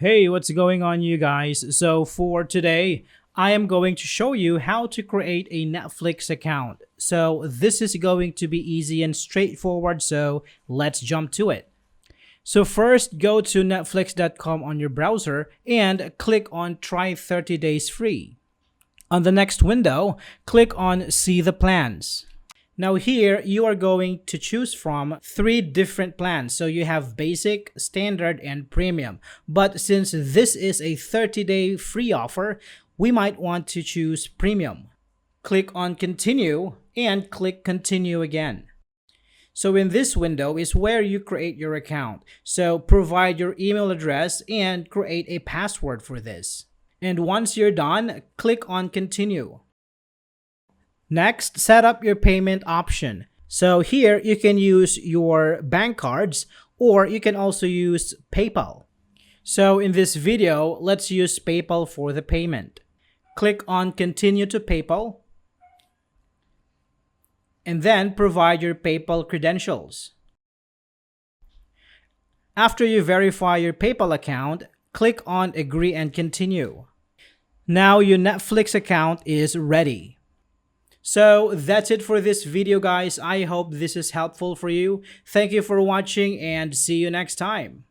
Hey, what's going on, you guys? So, for today, I am going to show you how to create a Netflix account. So, this is going to be easy and straightforward, so let's jump to it. So, first, go to netflix.com on your browser and click on Try 30 Days Free. On the next window, click on See the Plans. Now here, you are going to choose from three different plans. So you have basic, standard, and premium. But since this is a 30-day free offer, we might want to choose premium. Click on continue and click continue again. So in this window is where you create your account. So provide your email address and create a password for this. And once you're done, click on continue. Next, set up your payment option. So here you can use your bank cards or you can also use PayPal. So in this video, let's use PayPal for the payment. Click on continue to PayPal and then provide your PayPal credentials. After you verify your PayPal account, click on agree and continue. Now your Netflix account is ready. So that's it for this video, guys. I hope this is helpful for you. Thank you for watching and see you next time.